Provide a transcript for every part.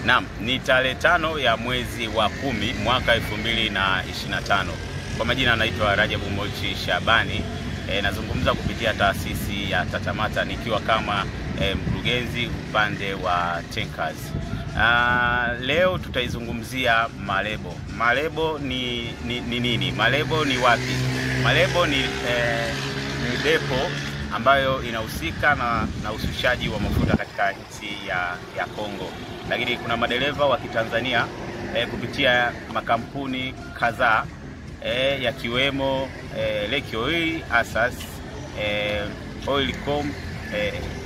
Naam, ni tarehe 5 ya mwezi wa 10 mwaka 2025. Kwa majina naitwa Rajabu Mochi Shabani. Nazungumza kupitia taasisi ya Tatamata nikiwa kama mkurugenzi upande wa Tankers. Leo tutaizungumzia malebo. Malebo ni nini? Malebo ni wapi? Malebo ni depo ambayo inahusika na ushushaji wa mafuta katika nchi ya Kongo. Lakini kuna madereva wa Kitanzania kupitia makampuni kadhaa yakiwemo Lake Oil, Asas, Oilcom,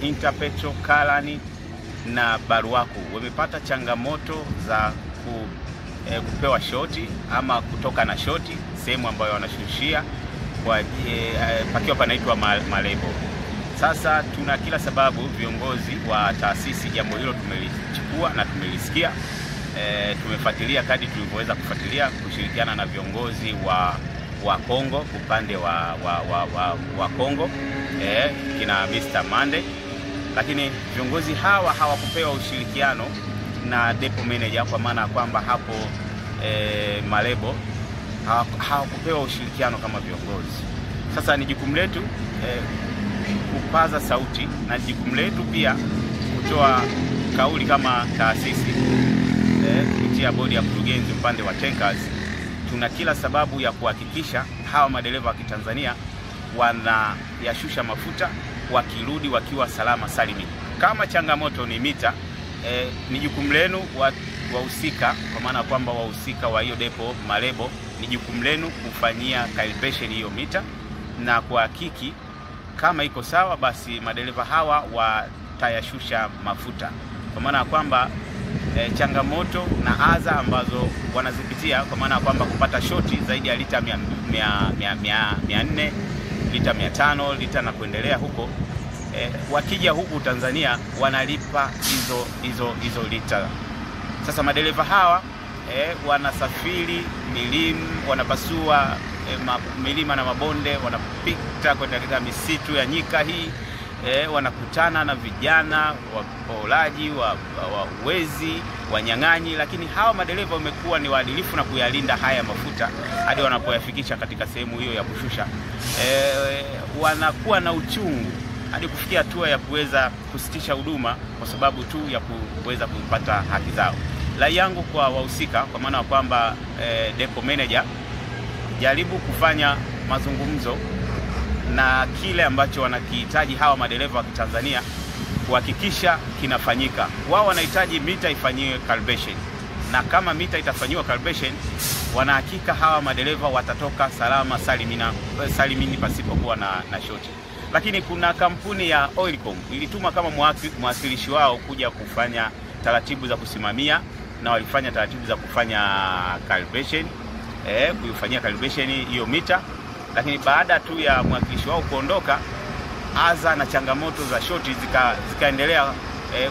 Interpetro, Kalani na Baruaku wamepata changamoto za kupewa shoti ama kutoka na shoti sehemu ambayo wanashushia pakiwa panaitwa malebo. Sasa tuna kila sababu viongozi wa taasisi jambo hilo tumelichukua na tumelisikia. Tumefuatilia kadri tulivyoweza kufuatilia kushirikiana na viongozi wa Kongo upande wa Kongo kina Mr. Mande, lakini viongozi hawa hawakupewa ushirikiano na depo manager, kwa maana kwamba hapo malebo hawakupewa ushirikiano kama viongozi. Sasa ni jukumu letu kupaza sauti na jukumu letu pia kutoa kauli kama taasisi kupitia bodi ya mkurugenzi upande wa Tankers. Tuna kila sababu ya kuhakikisha hawa madereva wa Kitanzania wanayashusha mafuta wakirudi wakiwa salama salimi. Kama changamoto ni mita, ni jukumu lenu wahusika, kwa maana kwamba wahusika wa hiyo depo malebo, ni jukumu lenu kufanyia calibration hiyo mita na kuhakiki kama iko sawa, basi madereva hawa watayashusha mafuta. Kwa maana kwamba changamoto na adha ambazo wanazipitia, kwa maana kwamba kupata shoti zaidi ya lita 400, lita 500, lita na kuendelea huko, wakija huku Tanzania wanalipa hizo lita. Sasa madereva hawa wanasafiri milimu, wanapasua milima na mabonde, wanapita kwenda katika misitu ya nyika hii, wanakutana na vijana wapolaji, wezi, wanyang'anyi, lakini hawa madereva wamekuwa ni waadilifu na kuyalinda haya mafuta hadi wanapoyafikisha katika sehemu hiyo ya kushusha. Wanakuwa na uchungu hadi kufikia hatua ya kuweza kusitisha huduma kwa sababu tu ya kuweza kupata haki zao. Rai yangu kwa wahusika, kwa maana kwamba depo manager, jaribu kufanya mazungumzo na kile ambacho wanakihitaji hawa madereva wa Kitanzania kuhakikisha kinafanyika. Wao wanahitaji mita ifanyiwe calibration, na kama mita itafanyiwa calibration, wanahakika hawa madereva watatoka salama salimini pasipokuwa na shoti. Lakini kuna kampuni ya Oilcom ilituma kama mwakilishi wao kuja kufanya taratibu za kusimamia, na walifanya taratibu za kufanya calibration, kuifanyia calibration hiyo mita. Lakini baada tu ya mwakilishi wao kuondoka, adha na changamoto za shoti zikaendelea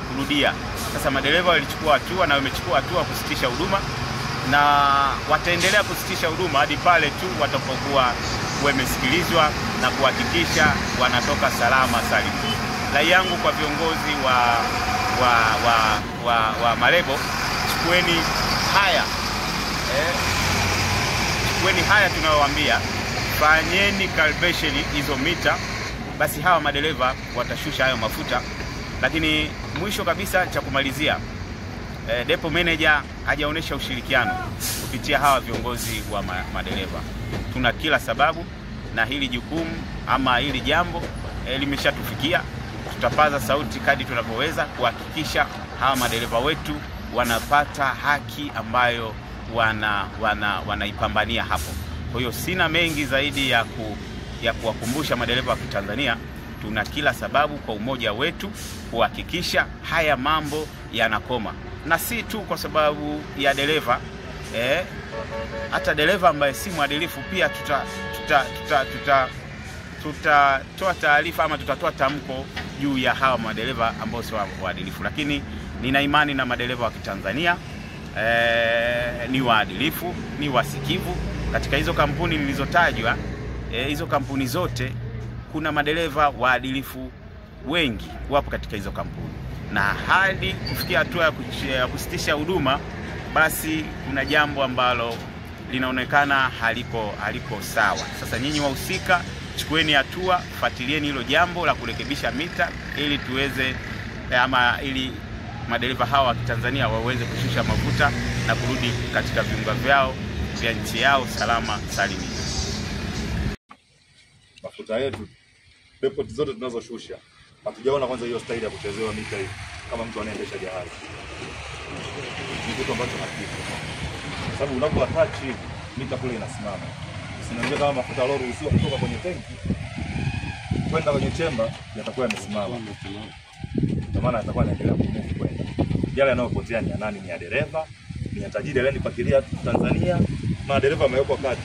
kurudia. Sasa madereva walichukua hatua na wamechukua hatua kusitisha huduma, na wataendelea kusitisha huduma hadi pale tu watapokuwa wamesikilizwa na kuhakikisha wanatoka salama salimi. Rai yangu kwa viongozi wa malebo, chukueni haya tunayowaambia, fanyeni calibration hizo mita, basi hawa madereva watashusha hayo mafuta. Lakini mwisho kabisa, cha kumalizia, depo manager hajaonesha ushirikiano kupitia hawa viongozi wa madereva. Tuna kila sababu, na hili jukumu ama hili jambo limeshatufikia. Tutapaza sauti kadri tunavyoweza kuhakikisha hawa madereva wetu wanapata haki ambayo wanaipambania hapo. Kwa hiyo sina mengi zaidi ya kuwakumbusha madereva wa Kitanzania. Tuna kila sababu kwa umoja wetu kuhakikisha haya mambo yanakoma, na si tu kwa sababu ya dereva, hata dereva ambaye si mwadilifu pia tutatoa taarifa ama tutatoa tamko juu ya hawa madereva ambao si waadilifu. Lakini nina imani na madereva wa Kitanzania ni waadilifu, ni wasikivu. Katika hizo kampuni nilizotajwa, hizo kampuni zote kuna madereva waadilifu wengi wapo katika hizo kampuni. na hadi kufikia hatua ya kusitisha huduma, basi kuna jambo ambalo linaonekana halipo sawa. Sasa nyinyi wahusika, chukueni hatua, fuatilieni hilo jambo la kurekebisha mita ili tuweze ili madereva hawa wa Kitanzania waweze kushusha mafuta na kurudi katika viunga vyao vya nchi yao salama salimi. Mafuta yetu depot zote tunazoshusha hatujaona kwanza hiyo staili ya kuchezewa mita hii kama mtu anaendesha jahazi. Ni kitu ambacho hakipo. Sababu unapo attach hivi mita kule inasimama. Usiniambie kama mafuta lori usio kutoka kwenye tanki kwenda kwenye chemba yatakuwa yamesimama. Kwa maana yatakuwa yanaendelea kumove kwenda. Yale yanayopotea ni ya nani? Ni ya dereva, ni ya tajiri aliyenipakilia Tanzania, na dereva amewekwa kati.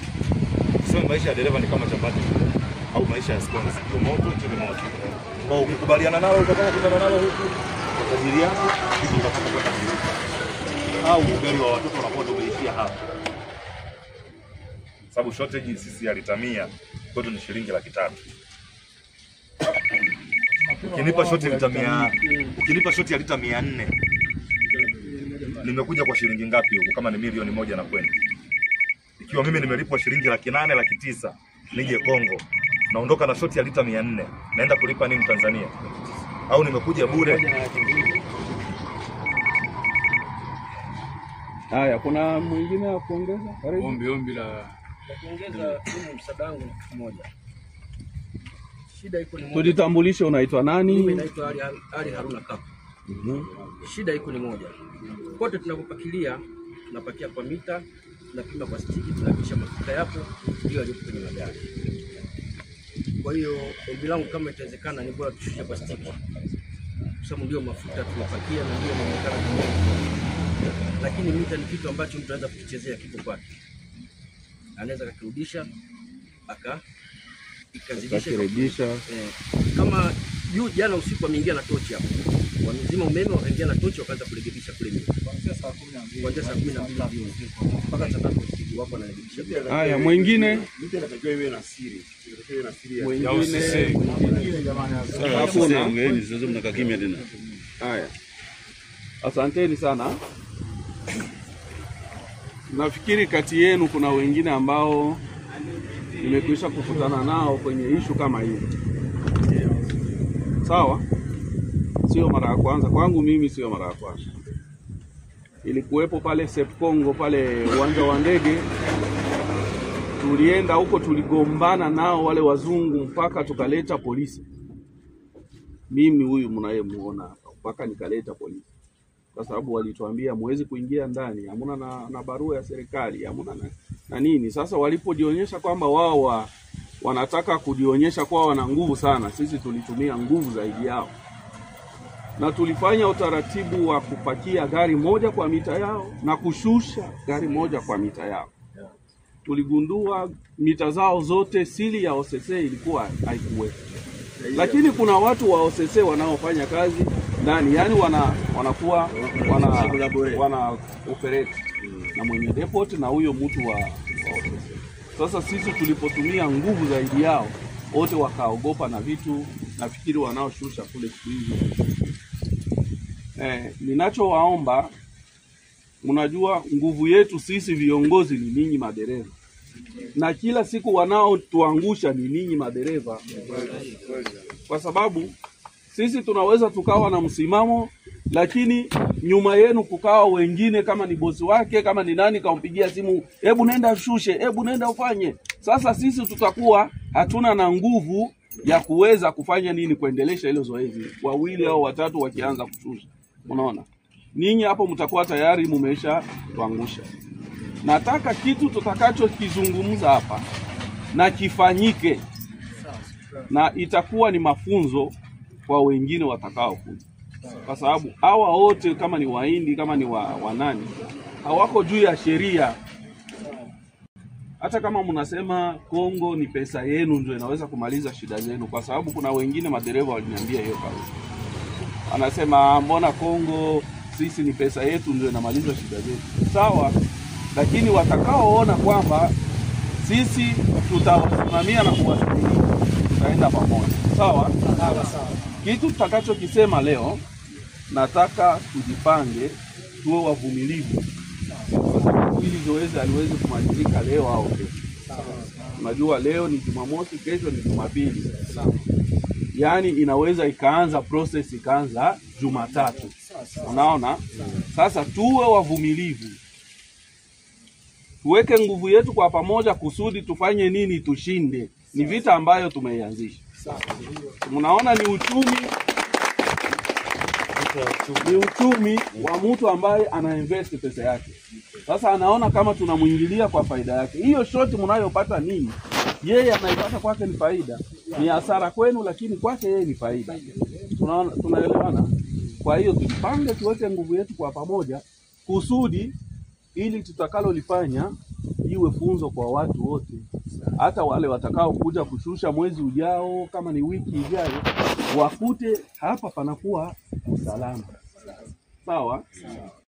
Sio maisha ya dereva ni kama chapati au maisha ya sponsor. Moto tu moto. Kwa ukikubaliana nalo utakutana nalo huku kwa tajiri yako, hizo utapata kwa tajiri. Au ugali wa watoto unapoenda umeishia hapa. Sababu shortage sisi ya lita 100 kwetu ni shilingi 300,000. Ukinipa shoti lita 100, ukinipa shoti ya lita 400, nimekuja kwa shilingi ngapi huko kama ni milioni 1 na kwenda? Ikiwa mimi nimelipwa shilingi 800,000, 900,000 nije Kongo, naondoka na shoti ya lita 400, naenda kulipa nini Tanzania? Au nimekuja bure? Haya, kuna mwingine wa kuongeza? Ombi la kuongeza msaada wangu mmoja. Shida iko ni moja. Tujitambulishe, unaitwa nani? Mimi naitwa Ali Haruna Kapu. Shida iko ni moja. Kote tunapopakilia, tunapakia kwa mita, tunapima kwa stiki, tunahakikisha mafuta yapo ndio yalipo kwenye magari. Kwa hiyo ombi langu kama itawezekana ni bora tushushe kwa stiki. Kwa sababu ndio mafuta tunapakia na ndio yanaonekana kama. Lakini mita ni kitu ambacho mtu anaweza kukichezea kitu kwake. Anaweza kurudisha ikazidisha kama jana usiku ameingia na tochi hapo, wamezima umeme wakaingia na tochi wakaanza kurekebisha kule mita kuanzia saa 12 mpaka saa 3 wako wanarekebisha. Haya, mwingine mita inatakiwa iwe na siri, inatakiwa na siri ya usiseme. Hakuna ngeni sasa mnakaa kimya tena. Haya, asanteni sana. Nafikiri kati yenu kuna wengine ambao nimekwisha kukutana nao kwenye ishu kama hii. Sawa? Sio mara ya kwanza kwangu, mimi sio mara ya kwanza. Ilikuwepo pale Sepkongo pale uwanja wa ndege. Tulienda huko, tuligombana nao wale wazungu mpaka tukaleta polisi. Mimi huyu mnayemuona hapa mpaka nikaleta polisi. Kwa sababu walituambia muwezi kuingia ndani, hamuna na barua ya serikali, hamuna na nini. Sasa walipojionyesha kwamba wao wanataka kujionyesha kwa wana nguvu sana, sisi tulitumia nguvu zaidi yao. Na tulifanya utaratibu wa kupakia gari moja kwa mita yao na kushusha gari moja kwa mita yao. Tuligundua mita zao zote sili ya OCC ilikuwa haikuwepo. Lakini kuna watu wa OCC wanaofanya kazi ndani, yani wanakuwa wana operate na mwenye depot na huyo mtu wa OCC. Sasa sisi tulipotumia nguvu zaidi yao, wote wakaogopa na vitu, nafikiri wanaoshusha kule hivi. Ninachowaomba, mnajua nguvu yetu sisi viongozi ni ninyi madereva. Na kila siku wanaotuangusha ni ninyi madereva. Kwa sababu sisi tunaweza tukawa na msimamo, lakini nyuma yenu kukawa wengine, kama ni bosi wake, kama ni nani kampigia simu, hebu nenda shushe, hebu nenda ufanye. Sasa sisi tutakuwa hatuna na nguvu ya kuweza kufanya nini kuendelesha hilo zoezi. Wawili au watatu wakianza kushusha, unaona, ninyi hapo mtakuwa tayari mumesha tuangusha. Nataka kitu tutakacho kizungumza hapa na kifanyike, na itakuwa ni mafunzo kwa wengine watakao kuja. Kwa sababu hawa wote kama ni Wahindi, kama ni wanani, hawako juu ya sheria. Hata kama mnasema Kongo ni pesa yenu ndio inaweza kumaliza shida zenu, kwa sababu kuna wengine madereva waliniambia hiyo kauli. Anasema mbona Kongo sisi ni pesa yetu ndio inamaliza shida zetu. Sawa, lakini watakaoona kwamba sisi tutawasimamia na kuwasaidia, tutaenda pamoja. Sawa? Kitu tutakachokisema leo, nataka tujipange, tuwe wavumilivu, kwa sababu hili zoezi haliwezi kumalizika leo au kesho. Unajua leo ni Jumamosi, kesho ni Jumapili. Yaani inaweza ikaanza process ikaanza Jumatatu. Unaona? Sasa tuwe wavumilivu. Tuweke nguvu yetu kwa pamoja kusudi tufanye nini? Tushinde. Ni vita ambayo tumeianzisha. Mnaona ni uchumi wa mtu ambaye anainvest pesa yake. Sasa anaona kama tunamuingilia kwa faida yake. Hiyo shoti mnayopata nini? Yeye anaipata kwake ni faida. Ni hasara kwenu, lakini kwake yeye ni faida. Tunaelewana? Kwa hiyo tujipange, tuweke nguvu yetu kwa pamoja kusudi ili tutakalolifanya iwe funzo kwa watu wote. Hata wale watakao kuja kushusha mwezi ujao, kama ni wiki ijayo, wakute hapa panakuwa salama. Sawa?